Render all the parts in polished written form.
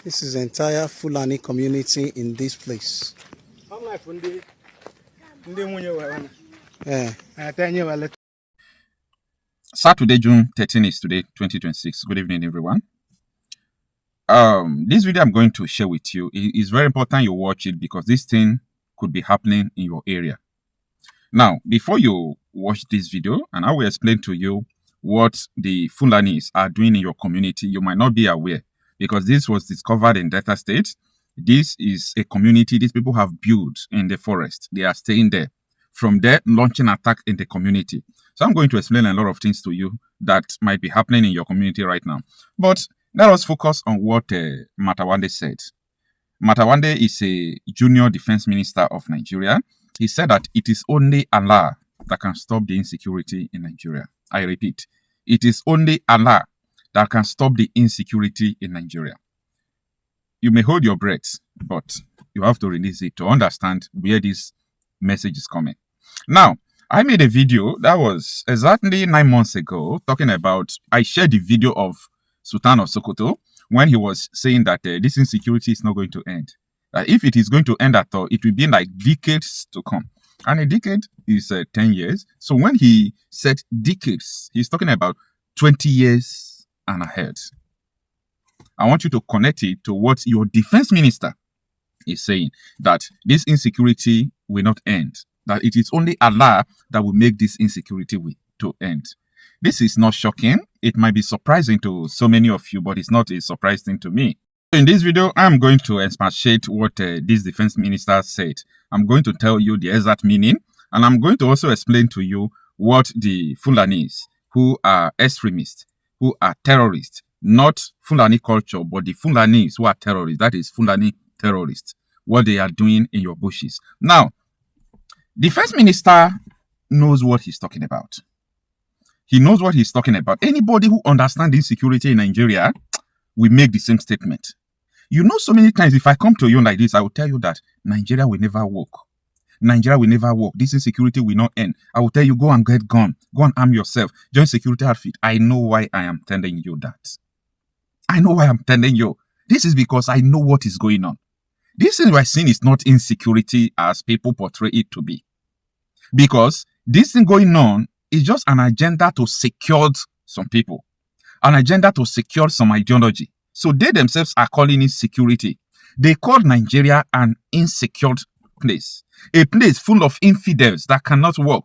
This is the entire Fulani community in this place. Saturday, June 13 is today, 2026. Good evening, everyone. This video I'm going to share with you is very important you watch it because this thing could be happening in your area. Now, before you watch this video, and I will explain to you what the Fulanis are doing in your community, you might not be aware because this was discovered in Delta State. This is a community these people have built in the forest. They are staying there. From there, launching attack in the community. So I'm going to explain a lot of things to you that might be happening in your community right now. But let us focus on what Matawale said. Matawale is a junior defense minister of Nigeria. He said that it is only Allah that can stop the insecurity in Nigeria. I repeat, it is only Allah that can stop the insecurity in Nigeria. You may hold your breath, but you have to release it to understand where this message is coming. Now, I made a video that was exactly 9 months ago talking about, I shared the video of Sultan of Sokoto when he was saying that this insecurity is not going to end. If it is going to end at all, it will be like decades to come. And a decade is 10 years. So when he said decades, he's talking about 20 years and ahead. I want you to connect it to what your defense minister is saying, that this insecurity will not end, that it is only Allah that will make this insecurity to end. This is not shocking. It might be surprising to so many of you, but it's not a surprise thing to me. In this video, I'm going to expatiate what this defense minister said. I'm going to tell you the exact meaning, and I'm going to also explain to you what the Fulanis, who are extremists, who are terrorists, not Fulani culture, but the Fulanis who are terrorists, that is Fulani terrorists, what they are doing in your bushes. Now, the first minister knows what he's talking about. He knows what he's talking about. Anybody who understands insecurity in Nigeria will make the same statement. You know, so many times if I come to you like this, I will tell you that Nigeria will never work. Nigeria will never work. This insecurity will not end. I will tell you, go and get gun. Go and arm yourself. Join security outfit. I know why I am telling you that. I know why I'm telling you. This is because I know what is going on. This thing we're seeing is not insecurity as people portray it to be. Because this thing going on is just an agenda to secure some people. An agenda to secure some ideology. So they themselves are calling it security. They call Nigeria an insecure place. A place full of infidels that cannot work.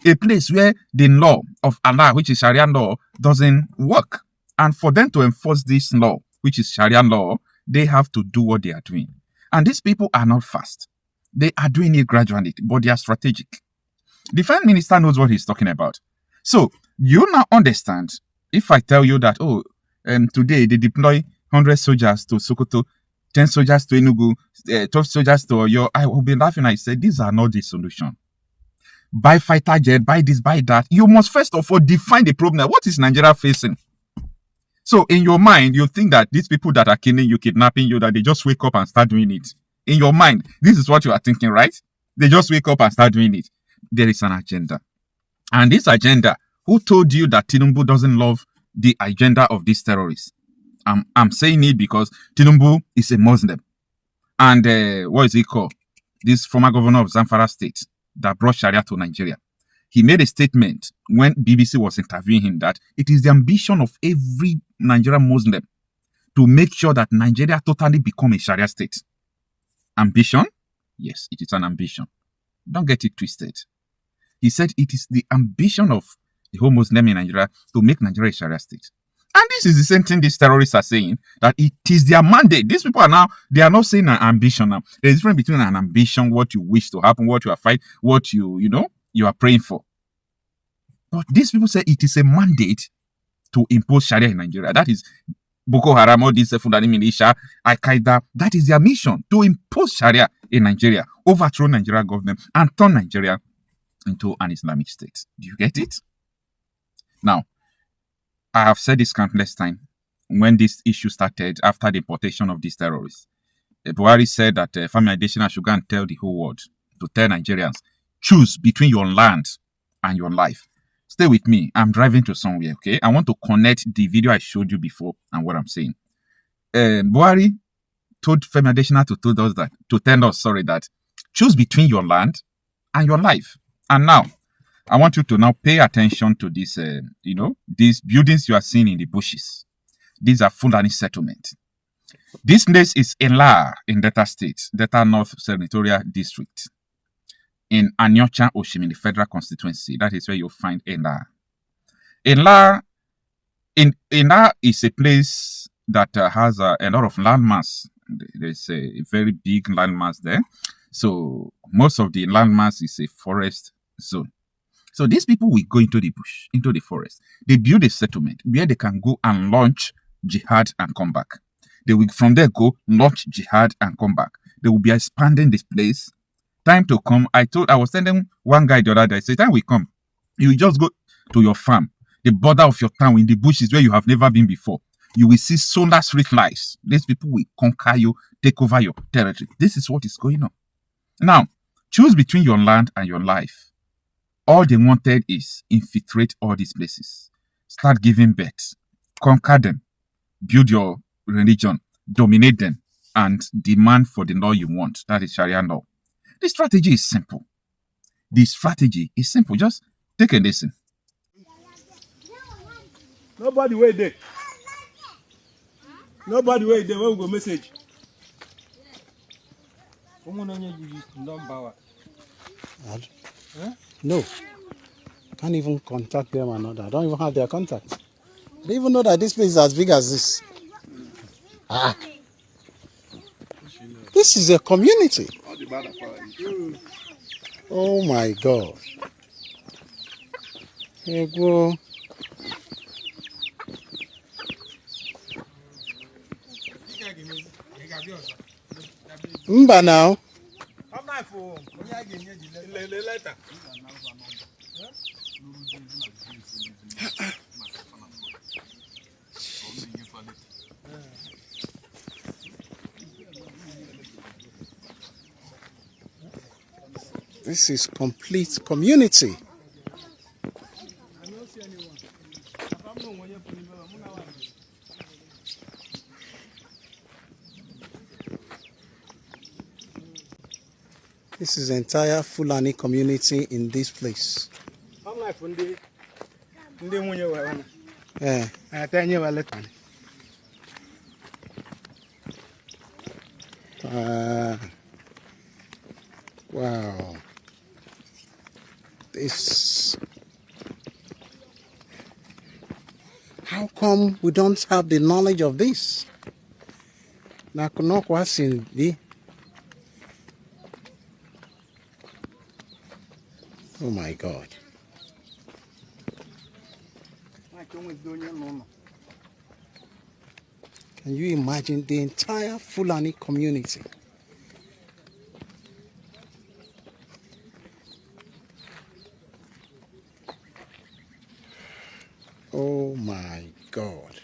A place where the law of Allah, which is Sharia law, doesn't work. And for them to enforce this law, which is Sharia law, they have to do what they are doing. And these people are not fast. They are doing it gradually, but they are strategic. The defense minister knows what he's talking about. So you now understand if I tell you that, today they deploy 100 soldiers to Sokoto, 10 soldiers to Enugu, 12 soldiers to Oyo, I will be laughing. I said, these are not the solution. Buy fighter jet, buy this, buy that. You must first of all define the problem. What is Nigeria facing? So in your mind, you think that these people that are killing you, kidnapping you, that they just wake up and start doing it. In your mind, this is what you are thinking, right? They just wake up and start doing it. There is an agenda. And this agenda, who told you that Tinubu doesn't love the agenda of these terrorists? I'm saying it because Tinubu is a Muslim. And what is he called? This former governor of Zamfara State that brought Sharia to Nigeria. He made a statement when BBC was interviewing him that it is the ambition of every Nigerian Muslim to make sure that Nigeria totally become a Sharia state. Ambition? Yes, it is an ambition. Don't get it twisted. He said it is the ambition of the whole Muslim in Nigeria to make Nigeria a Sharia state. And this is the same thing these terrorists are saying, that it is their mandate. These people are now, they are not saying an ambition now. There's a difference between an ambition, what you wish to happen, what you are fighting, what you are praying for. But these people say it is a mandate to impose Sharia in Nigeria. That is Boko Haram, or this Fulani militia, Al-Qaeda. That is their mission, to impose Sharia in Nigeria, overthrow Nigerian government, and turn Nigeria into an Islamic state. Do you get it? Now, I have said this countless times when this issue started after the importation of these terrorists. Buhari said that Femi Adesina should go and tell the whole world, to tell Nigerians, choose between your land and your life. Stay with me. I'm driving to somewhere, okay? I want to connect the video I showed you before and what I'm saying. Buhari told Femi Adesina to tell us that choose between your land and your life. And now, I want you to now pay attention to this, these buildings you are seeing in the bushes. These are Fulani settlement. This place is Ela in Delta State, Delta North Senatorial District, in Anyocha Oshimini Federal Constituency. That is where you'll find Ela. Ela is a place that has a lot of landmass. There's a very big landmass there. So most of the landmass is a forest zone. So these people will go into the bush, into the forest. They build a settlement where they can go and launch jihad and come back. They will from there go launch jihad and come back. They will be expanding this place. Time to come. I was telling one guy the other day, I said, time will come. You will just go to your farm, the border of your town, in the bushes where you have never been before. You will see solar street lights. These people will conquer you, take over your territory. This is what is going on. Now, choose between your land and your life. All they wanted is infiltrate all these places. Start giving birth. Conquer them. Build your religion. Dominate them. And demand for the law you want. That is Sharia law. The strategy is simple. Just take a listen. Nobody wait there. Nobody wait there. Where we go message? No. Can't even contact them or not. I don't even have their contact. They even know that this place is as big as this. This is a community. Oh my God. Hey, bro. Mba now. This is complete community. This is entire Fulani community in this place. Yeah. Wow. How come we don't have the knowledge of this? Oh my God. Can you imagine the entire Fulani community? Oh my God.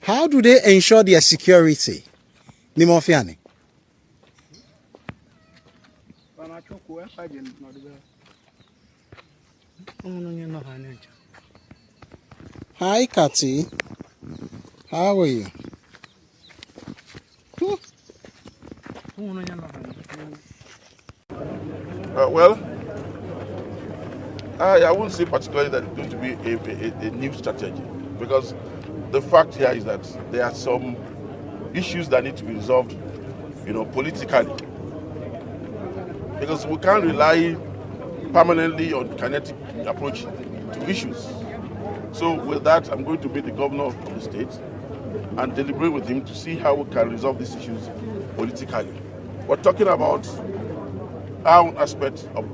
How do they ensure their security? Nimofiani. Hi, Kati. How are you? Well, I wouldn't say particularly that it's going to be a new strategy, because the fact here is that there are some issues that need to be resolved, politically. Because we can't rely permanently on kinetic approach to issues. So with that, I'm going to meet the governor of the state and deliberate with him to see how we can resolve these issues politically. We're talking about our aspect of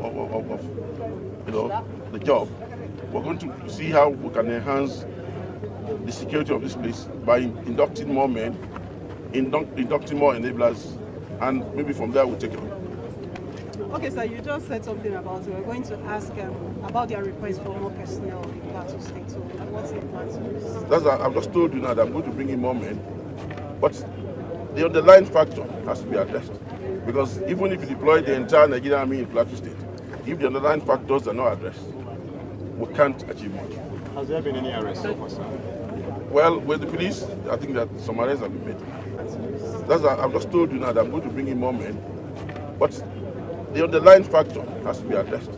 the job. We're going to see how we can enhance the security of this place by inducting more men, inducting more enablers, and maybe from there we'll take it on. Okay, sir, you just said something about we're going to ask about their request for more personnel in Plateau State. So what's the plan to this? I've just told you now that I'm going to bring in more men, but the underlying factor has to be addressed. Because even if you deploy the entire Nigerian army in Plateau State, if the underlying factors are not addressed, we can't achieve much. Has there been any arrest so far, sir? Well, with the police, I think that some arrests have been made. That's why I've just told you now that I'm going to bring in more men. But the underlying factor has to be addressed.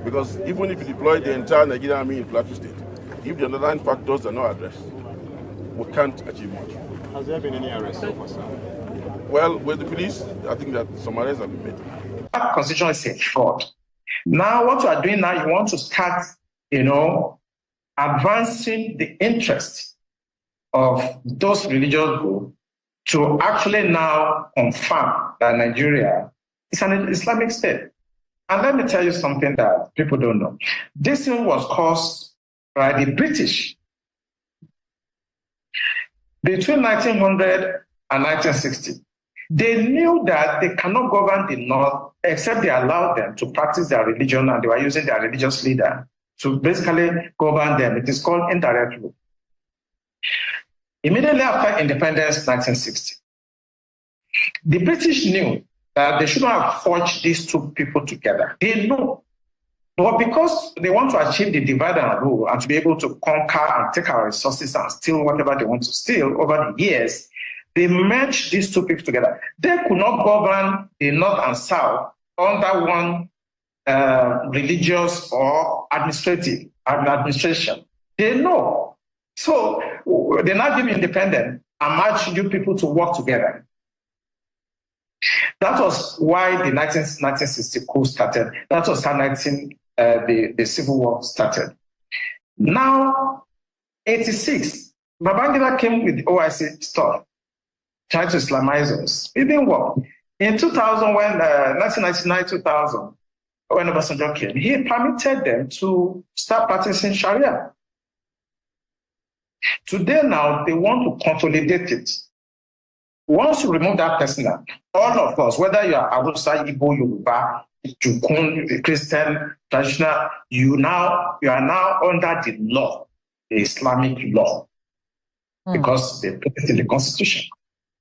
Because even if you deploy the entire Nigerian army in Plateau State, if the underlying factors are not addressed, we can't achieve much. Has there been any arrest so far, sir? Well, with the police, I think that some arrests have been made. That constitution is a fraud. Now, what you are doing now, you want to start, advancing the interest of those religious groups to actually now confirm that Nigeria is an Islamic state. And let me tell you something that people don't know. This thing was caused by the British. Between 1900 and 1960, they knew that they cannot govern the North except they allowed them to practice their religion, and they were using their religious leader to basically govern them. It is called indirect rule. Immediately after independence, 1960, the British knew that they shouldn't have forged these two people together. They know. But because they want to achieve the divide and rule and to be able to conquer and take our resources and steal whatever they want to steal over the years, they merged these two people together. They could not govern the North and South under one religious or administration. They know. So they now give independence and march you people to work together. That was why the 1960 coup started. That was how the Civil War started. Now, 86, Babangida came with the OIC stuff, tried to Islamize us. It didn't work. In 2000, when 1999-2000, when Obasanjo came, he permitted them to start practicing Sharia. Today now, they want to consolidate it. Once you remove that person, all of us, whether you are Hausa, Igbo, Yoruba, Jukun, Christian, traditional, you are now under the law, the Islamic law, because they put it in the constitution.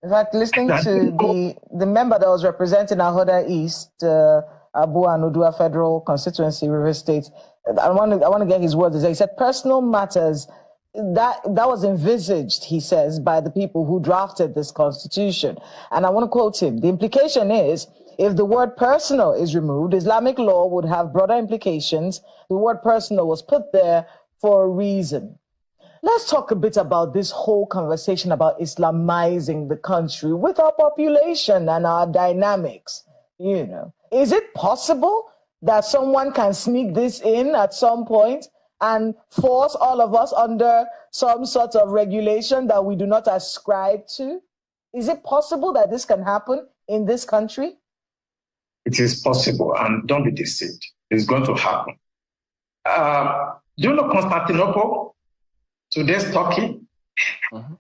In fact, listening to the member that was representing Ahoda East, Abu Anudua Federal Constituency, River State, I want to get his words. He said personal matters that was envisaged, he says, by the people who drafted this constitution. And I want to quote him. The implication is, if the word personal is removed, Islamic law would have broader implications. The word personal was put there for a reason. Let's talk a bit about this whole conversation about Islamizing the country with our population and our dynamics. Is it possible that someone can sneak this in at some point and force all of us under some sort of regulation that we do not ascribe to? Is it possible that this can happen in this country? It is possible, and don't be deceived. It's going to happen. Do you know Constantinople? Today's Turkey?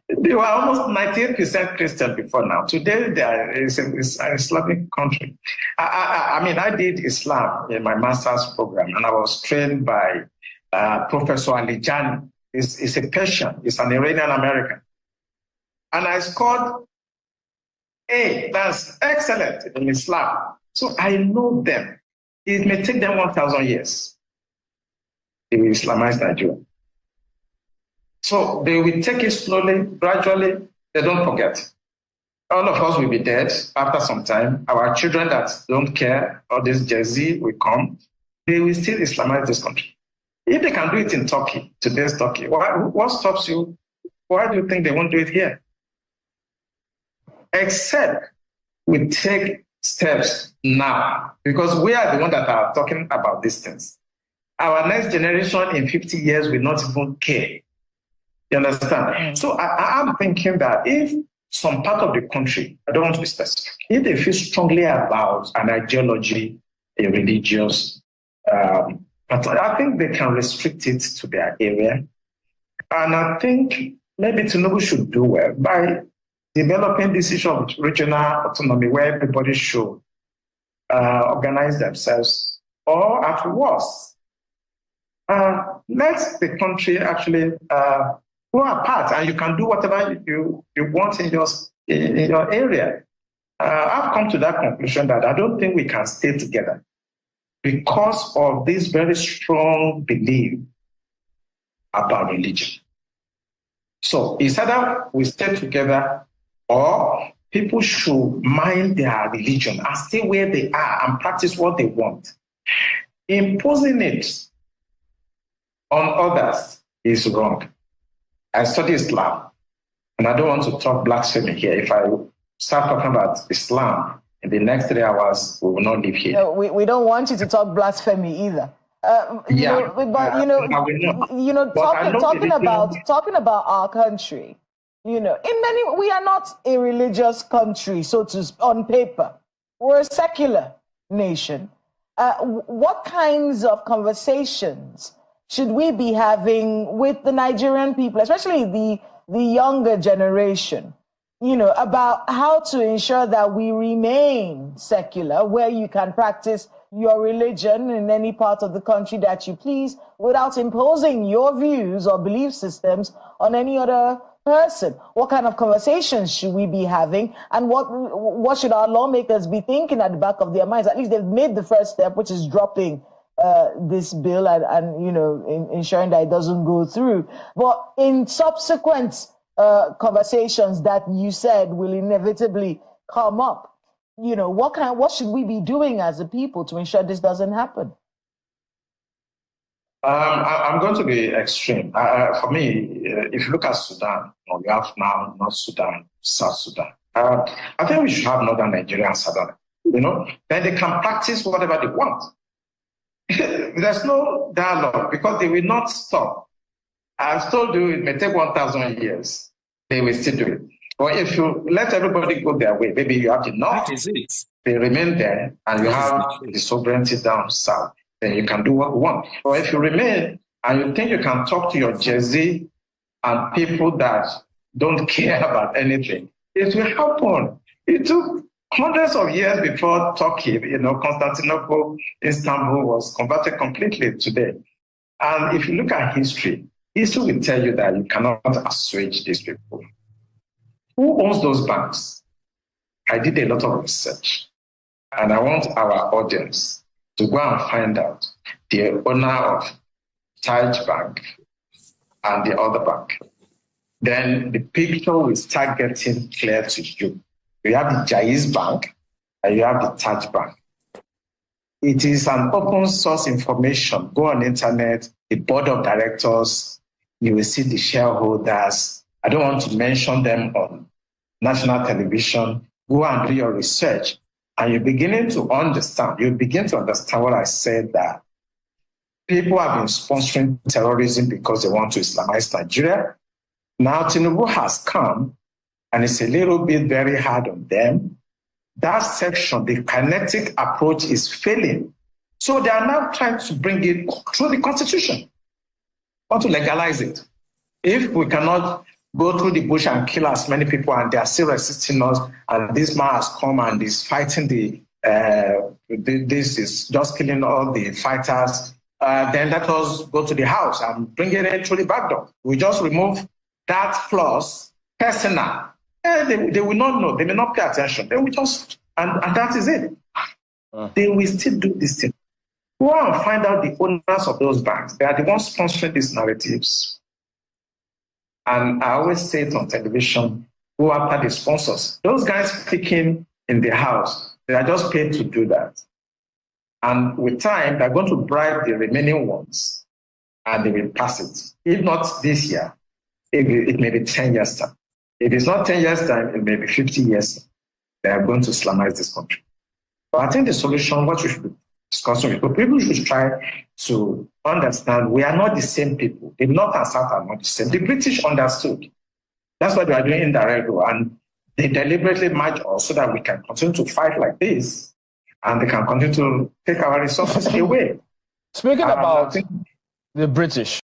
They were almost 98% Christian before now. Today, it's an Islamic country. I did Islam in my master's program, and I was trained by Professor Alijani. He's a Persian. He's an Iranian American. And I scored A. That's excellent in Islam. So I know them. It may take them 1,000 years. They will Islamize Nigeria. So they will take it slowly, gradually. They don't forget. All of us will be dead after some time. Our children that don't care, or this Gen Z will come. They will still Islamize this country. If they can do it in Turkey, today's Turkey, what stops you? Why do you think they won't do it here? Except we take steps now, because we are the ones that are talking about these things. Our next generation in 50 years will not even care. You understand? So I'm thinking that if some part of the country, I don't want to be specific, if they feel strongly about an ideology, a religious, but I think they can restrict it to their area. And I think maybe Tinubu should do well by developing this issue of regional autonomy where everybody should organize themselves, or at worst, let the country actually go apart, and you can do whatever you want in your area. I've come to that conclusion that I don't think we can stay together because of this very strong belief about religion. So it's either we stay together or people should mind their religion and stay where they are and practice what they want. Imposing it on others is wrong. I study Islam, and I don't want to talk blasphemy here. If I start talking about Islam in the next 3 hours, we will not live here. No, we don't want you to talk blasphemy either. Talking about our country, in many, we are not a religious country, so to on paper. We're a secular nation. What kinds of conversations should we be having with the Nigerian people, especially the younger generation, about how to ensure that we remain secular, where you can practice your religion in any part of the country that you please without imposing your views or belief systems on any other person? What kind of conversations should we be having, and what should our lawmakers be thinking at the back of their minds? At least they've made the first step, which is dropping this bill and ensuring that it doesn't go through. But in subsequent conversations that you said will inevitably come up, what should we be doing as a people to ensure this doesn't happen? I'm going to be extreme. For me, if you look at Sudan, we have now North Sudan, South Sudan. I think we should have Northern Nigeria and Southern. Then they can practice whatever they want. There's no dialogue because they will not stop. I've told you it may take 1,000 years. They will still do it. Or if you let everybody go their way, maybe you have the north, they remain there, and you have the sovereignty down south, then you can do what you want. Or if you remain and you think you can talk to your Jersey and people that don't care about anything, it will happen. It took hundreds of years before Turkey, Constantinople, Istanbul was converted completely today. And if you look at history will tell you that you cannot assuage these people. Who owns those banks? I did a lot of research, and I want our audience to go and find out the owner of Taj Bank and the other bank. Then the picture will start getting clear to you. You have the Jaiz Bank and you have the Taj Bank. It is an open source information. Go on the internet, the board of directors, you will see the shareholders. I don't want to mention them on national television. Go and do your research, and you're beginning to understand. You begin to understand what I said, that people have been sponsoring terrorism because they want to Islamize Nigeria. Now Tinubu has come, and it's a little bit very hard on them. That section, the kinetic approach, is failing. So they are now trying to bring it through the Constitution, or to legalize it. If we cannot go through the bush and kill as many people, and they are still resisting us, and this man has come and is fighting this is just killing all the fighters, then let us go to the house and bring it in through the back door. We just remove that clause, personal. They will not know. They may not pay attention. They will just, and that is it. They will still do this thing. Go and find out the owners of those banks. They are the ones sponsoring these narratives. And I always say it on television, go after the sponsors. Those guys speaking in the house, they are just paid to do that. And with time, they're going to bribe the remaining ones, and they will pass it. If not this year, it may be 10 years' time. If it's not 10 years' time, it may be 50 years. They are going to Islamize this country. So I think the solution, what we should be discussing with people should try to understand we are not the same people. The North and South are not the same. The British understood. That's what they are doing indirect, and they deliberately merge us so that we can continue to fight like this, and they can continue to take our resources away. Speaking about the British,